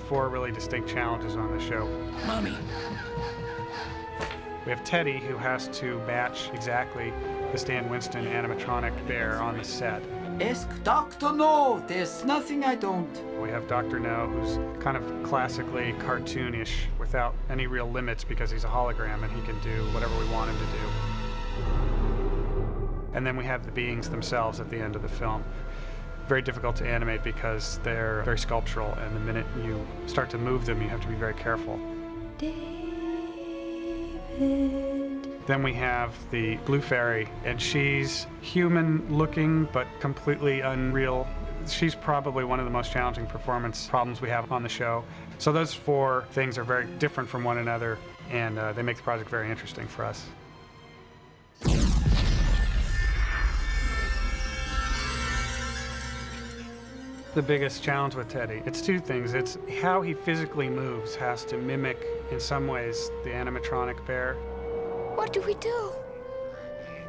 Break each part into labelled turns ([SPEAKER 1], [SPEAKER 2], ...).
[SPEAKER 1] four really distinct challenges on the show.
[SPEAKER 2] Mommy.
[SPEAKER 1] We have Teddy, who has to match exactly the Stan Winston animatronic bear on the set.
[SPEAKER 3] Ask Dr. No, there's nothing I don't.
[SPEAKER 1] We have Dr. No, who's kind of classically cartoonish without any real limits because he's a hologram and he can do whatever we want him to do. And then we have the beings themselves at the end of the film. Very difficult to animate because they're very sculptural, and the minute you start to move them, you have to be very careful. Then we have the Blue Fairy, and she's human-looking but completely unreal. She's probably one of the most challenging performance problems we have on the show. So those four things are very different from one another, and they make the project very interesting for us. The biggest challenge with Teddy, it's two things. It's how he physically moves has to mimic, in some ways, the animatronic bear.
[SPEAKER 4] What do we do?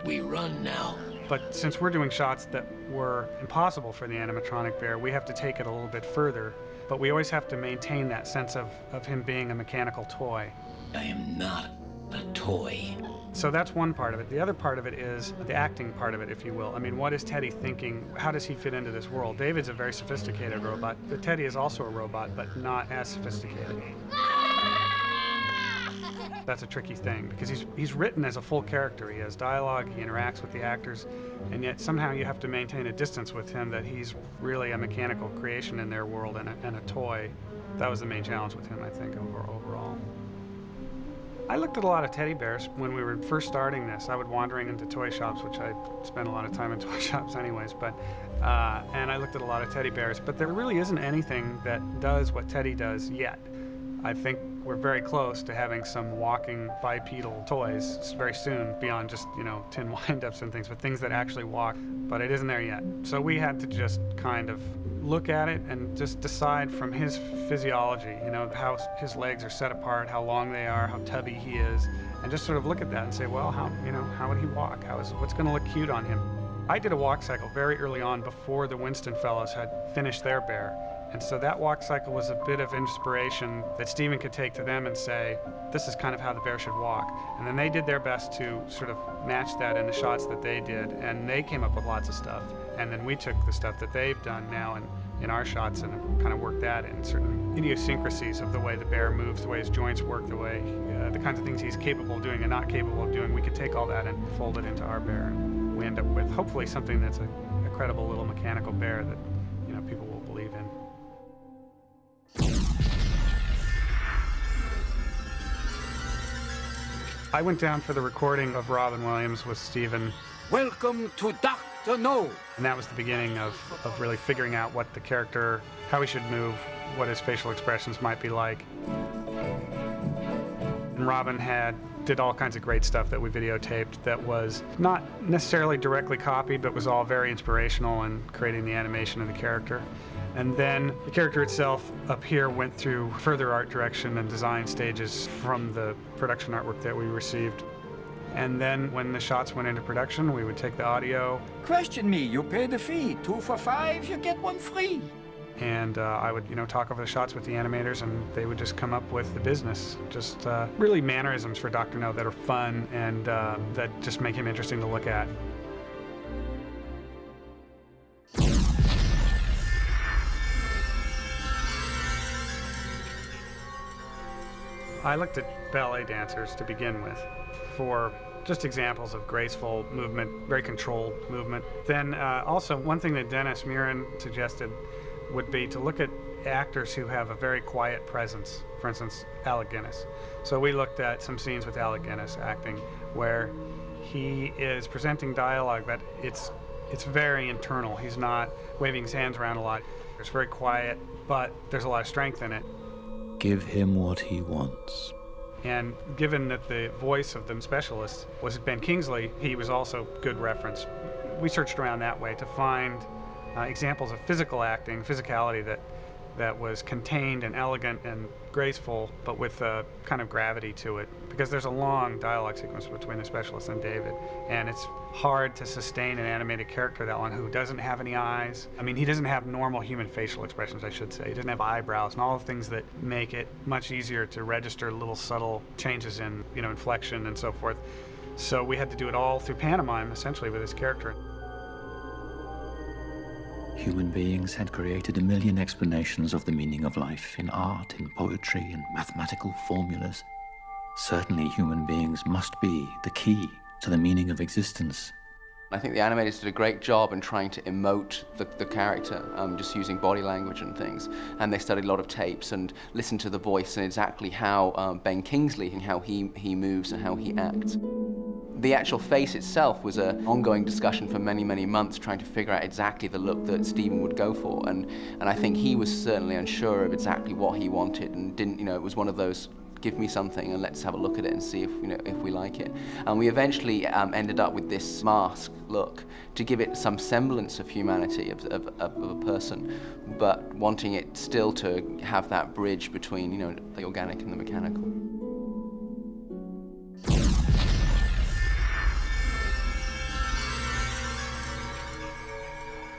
[SPEAKER 2] We run now.
[SPEAKER 1] But since we're doing shots that were impossible for the animatronic bear, we have to take it a little bit further. But we always have to maintain that sense of him being a mechanical toy.
[SPEAKER 2] I am not a toy.
[SPEAKER 1] So that's one part of it. The other part of it is the acting part of it, if you will. I mean, what is Teddy thinking? How does he fit into this world? David's a very sophisticated robot. But Teddy is also a robot, but not as sophisticated. That's a tricky thing because he's written as a full character. He has dialogue, he interacts with the actors, and yet somehow you have to maintain a distance with him that he's really a mechanical creation in their world and a toy. That was the main challenge with him, I think, overall. I looked at a lot of teddy bears when we were first starting this. I would wandering into toy shops, which I spend a lot of time in toy shops anyways, and I looked at a lot of teddy bears, but there really isn't anything that does what Teddy does yet. I think we're very close to having some walking bipedal toys very soon, beyond just, tin wind-ups and things, but things that actually walk, but it isn't there yet. So we had to just kind of look at it and just decide from his physiology, how his legs are set apart, how long they are, how tubby he is, and just sort of look at that and say, well, how would he walk? What's going to look cute on him? I did a walk cycle very early on before the Winston fellows had finished their bear. And so that walk cycle was a bit of inspiration that Stephen could take to them and say, this is kind of how the bear should walk. And then they did their best to sort of match that in the shots that they did, and they came up with lots of stuff. And then we took the stuff that they've done now in our shots and kind of worked that in certain idiosyncrasies of the way the bear moves, the way his joints work, the way, the kinds of things he's capable of doing and not capable of doing. We could take all that and fold it into our bear. And we end up with hopefully something that's a credible little mechanical bear that, people will believe in. I went down for the recording of Robin Williams with Stephen.
[SPEAKER 3] Welcome to Dr. No.
[SPEAKER 1] And that was the beginning of really figuring out what the character, how he should move, what his facial expressions might be like. And Robin did all kinds of great stuff that we videotaped that was not necessarily directly copied, but was all very inspirational in creating the animation of the character. And then the character itself up here went through further art direction and design stages from the production artwork that we received. And then when the shots went into production, we would take the audio.
[SPEAKER 3] Question me, you pay the fee. 2 for $5, you get 1 free.
[SPEAKER 1] And I would, talk over the shots with the animators, and they would just come up with the business. Just really mannerisms for Dr. No that are fun and that just make him interesting to look at. I looked at ballet dancers to begin with for just examples of graceful movement, very controlled movement. Then also one thing that Dennis Murin suggested would be to look at actors who have a very quiet presence. For instance, Alec Guinness. So we looked at some scenes with Alec Guinness acting where he is presenting dialogue, but it's very internal. He's not waving his hands around a lot. It's very quiet, but there's a lot of strength in it.
[SPEAKER 5] Give him what he wants.
[SPEAKER 1] And given that the voice of the specialist was Ben Kingsley, he was also good reference. We searched around that way to find examples of physical acting, physicality that that was contained and elegant and graceful, but with a kind of gravity to it. Because there's a long dialogue sequence between the specialist and David, and it's hard to sustain an animated character that long who doesn't have any eyes. I mean, he doesn't have normal human facial expressions, I should say. He doesn't have eyebrows and all the things that make it much easier to register little subtle changes in, inflection and so forth. So we had to do it all through pantomime, essentially, with his character.
[SPEAKER 5] Human beings had created a million explanations of the meaning of life in art, in poetry, in mathematical formulas. Certainly, human beings must be the key to the meaning of existence.
[SPEAKER 6] I think the animators did a great job in trying to emote the character, just using body language and things. And they studied a lot of tapes and listened to the voice and exactly how Ben Kingsley and how he moves and how he acts. The actual face itself was an ongoing discussion for many, many months, trying to figure out exactly the look that Stephen would go for. And I think he was certainly unsure of exactly what he wanted and didn't, it was one of those, give me something and let's have a look at it and see if we like it. And we eventually ended up with this mask look to give it some semblance of humanity, of a person, but wanting it still to have that bridge between, the organic and the mechanical.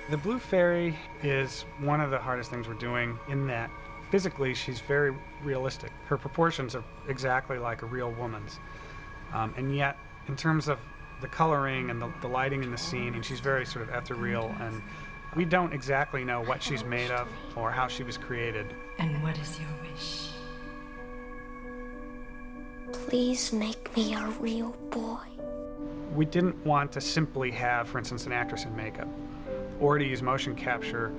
[SPEAKER 1] The Blue Fairy is one of the hardest things we're doing in that physically she's very realistic. Her proportions are exactly like a real woman's. And yet, in terms of the coloring and the lighting in the scene, and she's very sort of ethereal, and we don't exactly know what she's made of or how she was created.
[SPEAKER 7] And what is your wish?
[SPEAKER 4] Please make me a real boy.
[SPEAKER 1] We didn't want to simply have, for instance, an actress in makeup, or to use motion capture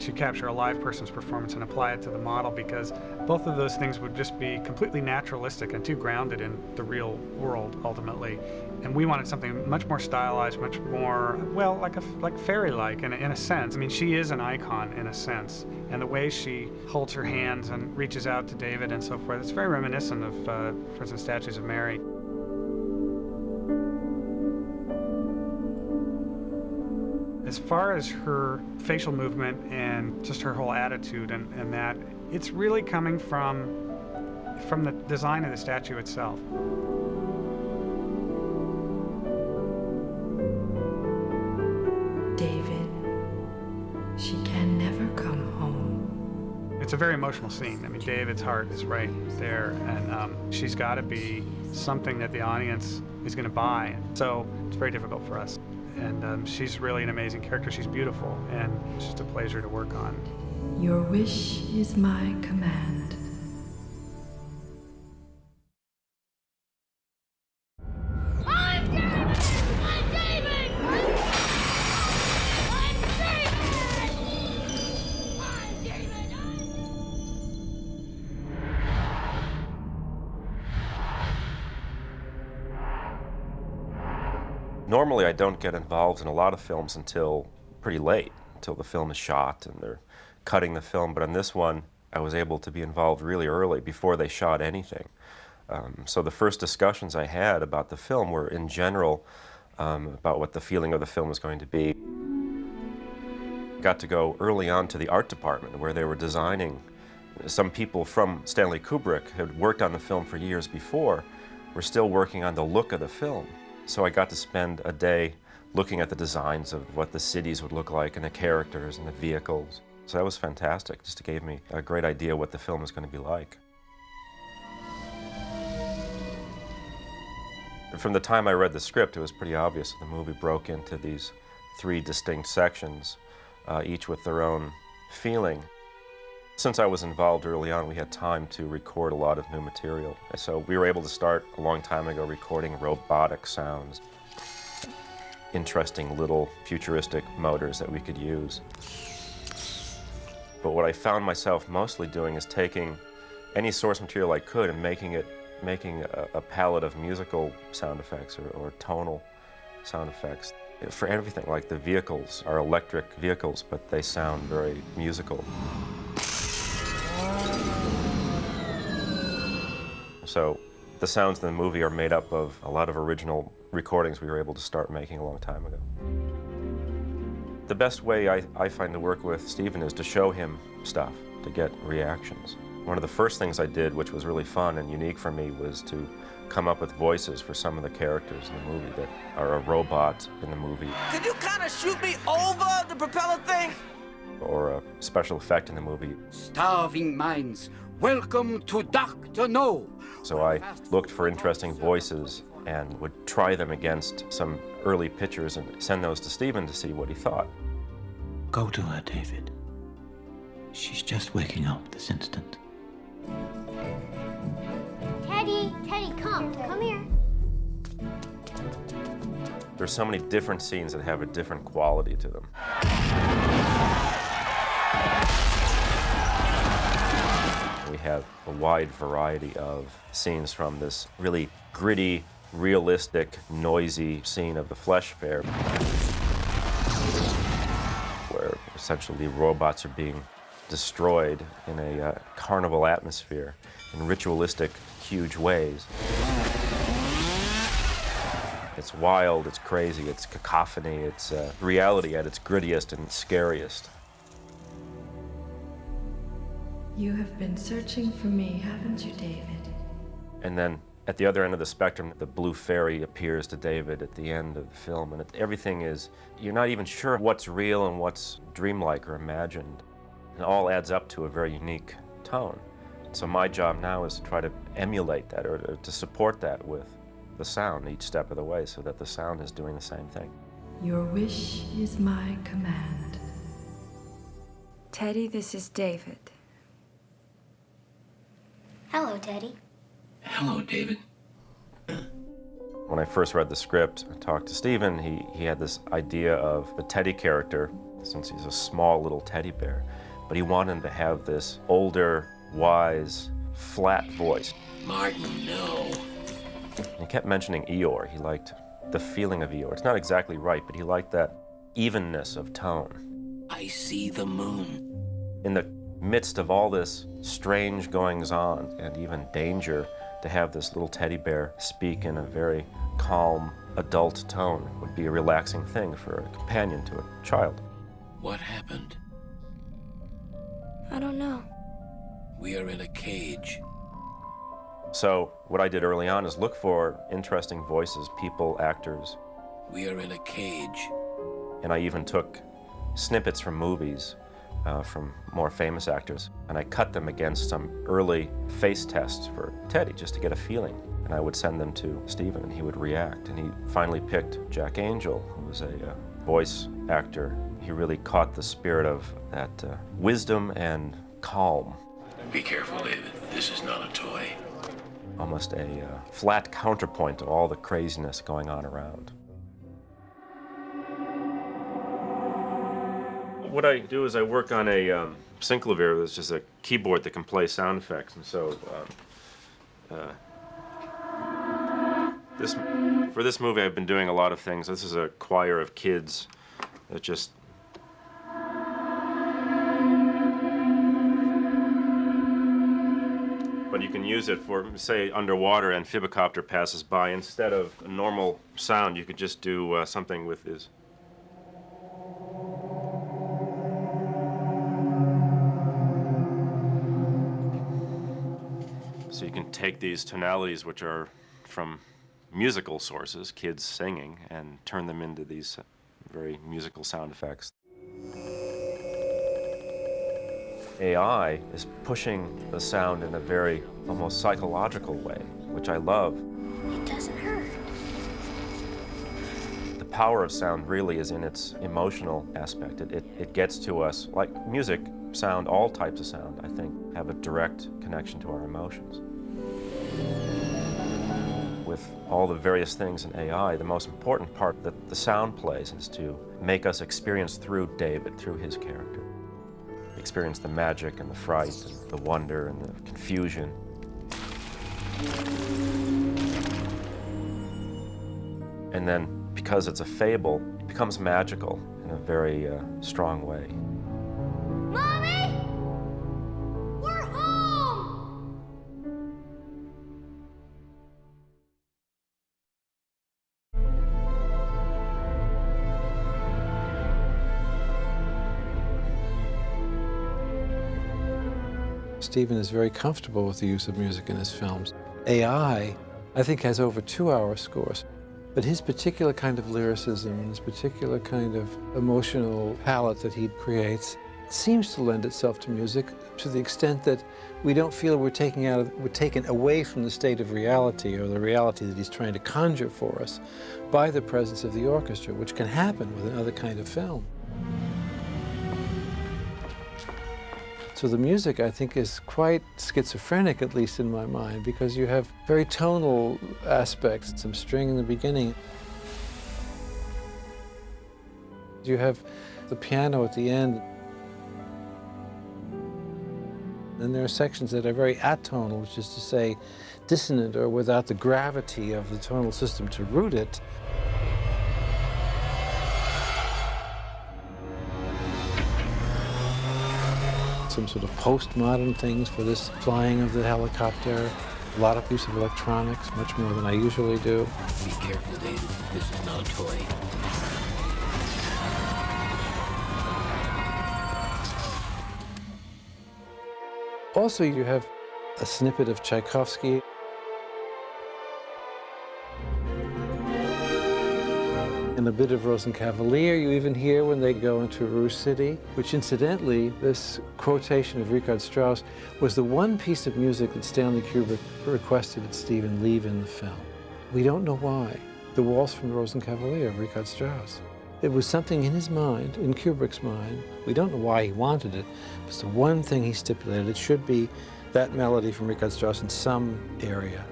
[SPEAKER 1] to capture a live person's performance and apply it to the model, because both of those things would just be completely naturalistic and too grounded in the real world, ultimately. And we wanted something much more stylized, much more, well, like fairy-like in a sense. I mean, she is an icon in a sense. And the way she holds her hands and reaches out to David and so forth, it's very reminiscent of, for instance, statues of Mary. As far as her facial movement and just her whole attitude and that, it's really coming from the design of the statue itself.
[SPEAKER 7] David, she can never come home.
[SPEAKER 1] It's a very emotional scene. I mean, David's heart is right there, and she's got to be something that the audience is going to buy. So it's very difficult for us. And she's really an amazing character. She's beautiful, and it's just a pleasure to work on.
[SPEAKER 7] Your wish is my command.
[SPEAKER 8] I'm David! I'm David! I'm David!
[SPEAKER 9] Normally, I don't get involved in a lot of films until pretty late, until the film is shot and they're cutting the film. But on this one, I was able to be involved really early, before they shot anything. So the first discussions I had about the film were in general about what the feeling of the film was going to be. Got to go early on to the art department where they were designing. Some people from Stanley Kubrick who had worked on the film for years before, were still working on the look of the film. So I got to spend a day looking at the designs of what the cities would look like and the characters and the vehicles. So that was fantastic. Just gave me a great idea what the film was going to be like. From the time I read the script, it was pretty obvious the movie broke into these 3 distinct sections, each with their own feeling. Since I was involved early on, we had time to record a lot of new material. So we were able to start a long time ago recording robotic sounds, interesting little futuristic motors that we could use. But what I found myself mostly doing is taking any source material I could and making a palette of musical sound effects or tonal sound effects for everything. Like the vehicles are electric vehicles, but they sound very musical. So the sounds in the movie are made up of a lot of original recordings we were able to start making a long time ago. The best way I find to work with Stephen is to show him stuff, to get reactions. One of the first things I did, which was really fun and unique for me, was to come up with voices for some of the characters in the movie that are a robot in the movie.
[SPEAKER 3] Could you kind of shoot me over the propeller thing?
[SPEAKER 9] Or a special effect in the movie.
[SPEAKER 3] Starving minds, welcome to Dr. No.
[SPEAKER 9] So I looked for interesting voices and would try them against some early pictures and send those to Stephen to see what he thought.
[SPEAKER 5] Go to her, David. She's just waking up this instant.
[SPEAKER 8] Teddy, Teddy, come here.
[SPEAKER 9] There's so many different scenes that have a different quality to them. We have a wide variety of scenes, from this really gritty, realistic, noisy scene of the flesh fair, where essentially robots are being destroyed in a carnival atmosphere in ritualistic, huge ways. It's wild, it's crazy, it's cacophony, it's reality at its grittiest and scariest.
[SPEAKER 7] You have been searching for me, haven't you, David?
[SPEAKER 9] And then at the other end of the spectrum, the blue fairy appears to David at the end of the film, and everything is, you're not even sure what's real and what's dreamlike or imagined. It all adds up to a very unique tone. So my job now is to try to emulate that, or to support that with the sound each step of the way, so that the sound is doing the same thing.
[SPEAKER 7] Your wish is my command.
[SPEAKER 10] Teddy, this is David.
[SPEAKER 4] Hello, Teddy.
[SPEAKER 2] Hello, David.
[SPEAKER 9] When I first read the script and talked to Stephen, he had this idea of the Teddy character, since he's a small little teddy bear, but he wanted him to have this older, wise, flat voice.
[SPEAKER 2] Martin, no.
[SPEAKER 9] He kept mentioning Eeyore. He liked the feeling of Eeyore. It's not exactly right, but he liked that evenness of tone.
[SPEAKER 2] I see the moon.
[SPEAKER 9] In the midst of all this strange goings-on and even danger, to have this little teddy bear speak in a very calm, adult tone would be a relaxing thing for a companion to a child.
[SPEAKER 2] What happened?
[SPEAKER 4] I don't know.
[SPEAKER 2] We are in a cage.
[SPEAKER 9] So what I did early on is look for interesting voices, people, actors.
[SPEAKER 2] We are in a cage.
[SPEAKER 9] And I even took snippets from movies, from more famous actors, and I cut them against some early face tests for Teddy, just to get a feeling. And I would send them to Stephen, and he would react. And he finally picked Jack Angel, who was a voice actor. He really caught the spirit of that wisdom and calm.
[SPEAKER 2] Be careful, David. This is not a toy.
[SPEAKER 9] Almost a flat counterpoint to all the craziness going on around. What I do is I work on a synclavier, which is a keyboard that can play sound effects, and so for this movie I've been doing a lot of things. This is a choir of kids that just but you can use it for, say, underwater, and amphibicopter passes by. Instead of a normal sound, you could just do something with this. So you can take these tonalities, which are from musical sources, kids singing, and turn them into these very musical sound effects. AI is pushing the sound in a very almost psychological way, which I love.
[SPEAKER 4] It doesn't hurt.
[SPEAKER 9] The power of sound really is in its emotional aspect. It gets to us, like music, sound, all types of sound, I think, have a direct connection to our emotions. With all the various things in AI, the most important part that the sound plays is to make us experience through David, through his character. Experience the magic and the fright and the wonder and the confusion. And then, because it's a fable, it becomes magical in a very strong way.
[SPEAKER 8] Mommy! We're home!
[SPEAKER 10] Steven is very comfortable with the use of music in his films. AI, I think, has over 2-hour scores. But his particular kind of lyricism and his particular kind of emotional palette that he creates seems to lend itself to music to the extent that we don't feel we're taken away from the state of reality or the reality that he's trying to conjure for us by the presence of the orchestra, which can happen with another kind of film. So the music, I think, is quite schizophrenic, at least in my mind, because you have very tonal aspects, some string in the beginning. You have the piano at the end. Then there are sections that are very atonal, which is to say dissonant or without the gravity of the tonal system to root it. Some sort of postmodern things for this flying of the helicopter. A lot of use of electronics, much more than I usually do.
[SPEAKER 2] Be careful, David. This is not a toy.
[SPEAKER 10] Also, you have a snippet of Tchaikovsky. And a bit of Rosenkavalier you even hear when they go into Rouge City, which incidentally, this quotation of Richard Strauss was the one piece of music that Stanley Kubrick requested that Steven leave in the film. We don't know why. The Waltz from Rosenkavalier of Richard Strauss. It was something in his mind, in Kubrick's mind. We don't know why he wanted it. It's the one thing he stipulated. It should be that melody from Richard Strauss in some area.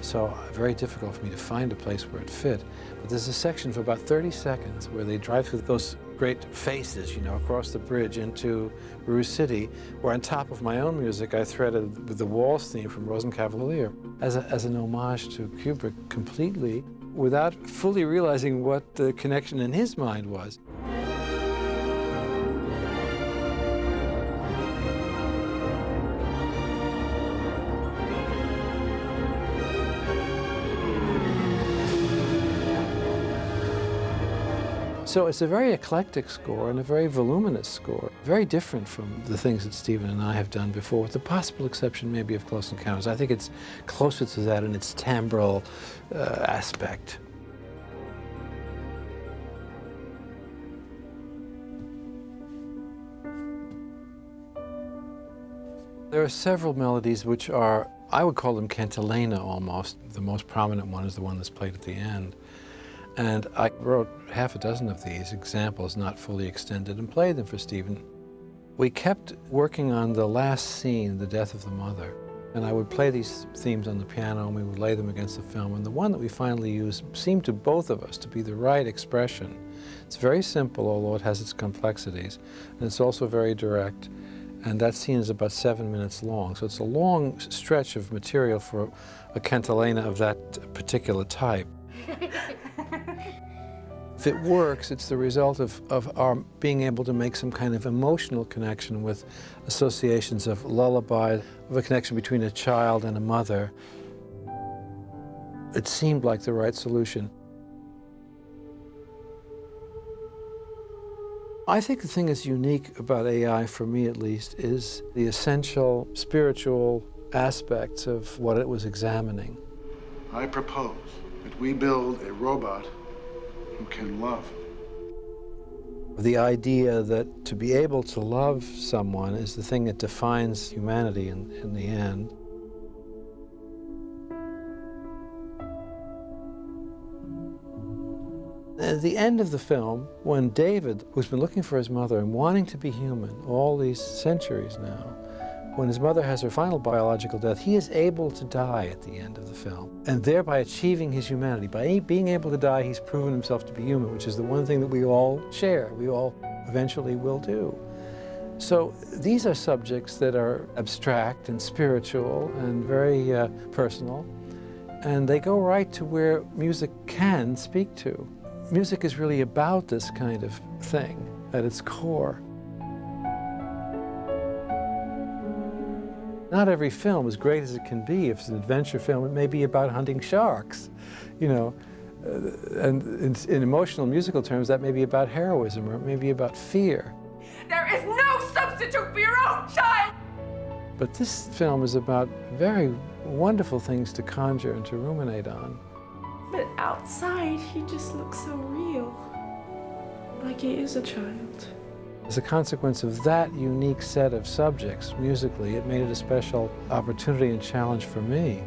[SPEAKER 10] So very difficult for me to find a place where it fit. But there's a section for about 30 seconds where they drive through those great faces, you know, across the bridge into Rouge City, where on top of my own music, I threaded the waltz theme from Rosenkavalier as an homage to Kubrick completely, without fully realizing what the connection in his mind was. So it's a very eclectic score and a very voluminous score, very different from the things that Steven and I have done before, with the possible exception maybe of Close Encounters. I think it's closer to that in its timbral aspect. There are several melodies which are, I would call them cantilena almost. The most prominent one is the one that's played at the end. And I wrote half a dozen of these examples, not fully extended, and played them for Steven. We kept working on the last scene, the death of the mother. And I would play these themes on the piano, and we would lay them against the film. And the one that we finally used seemed to both of us to be the right expression. It's very simple, although it has its complexities. And it's also very direct. And that scene is about 7 minutes long. So it's a long stretch of material for a cantilena of that particular type. If it works, it's the result of our being able to make some kind of emotional connection with associations of lullaby, of a connection between a child and a mother. It seemed like the right solution. I think the thing that's unique about AI, for me at least, is the essential spiritual aspects of what it was examining.
[SPEAKER 11] I propose that we build a robot who can love.
[SPEAKER 10] The idea that to be able to love someone is the thing that defines humanity in the end. At the end of the film, when David, who's been looking for his mother and wanting to be human all these centuries now, when his mother has her final biological death, he is able to die at the end of the film, and thereby achieving his humanity. By being able to die, he's proven himself to be human, which is the one thing that we all share, we all eventually will do. So these are subjects that are abstract and spiritual and very personal, and they go right to where music can speak to. Music is really about this kind of thing at its core. Not every film, as great as it can be, if it's an adventure film, it may be about hunting sharks, you know. And in emotional musical terms, that may be about heroism, or it may be about fear.
[SPEAKER 12] There is no substitute for your own child!
[SPEAKER 10] But this film is about very wonderful things to conjure and to ruminate on.
[SPEAKER 7] But outside, he just looks so real. Like he is a child.
[SPEAKER 10] As a consequence of that unique set of subjects musically, it made it a special opportunity and challenge for me.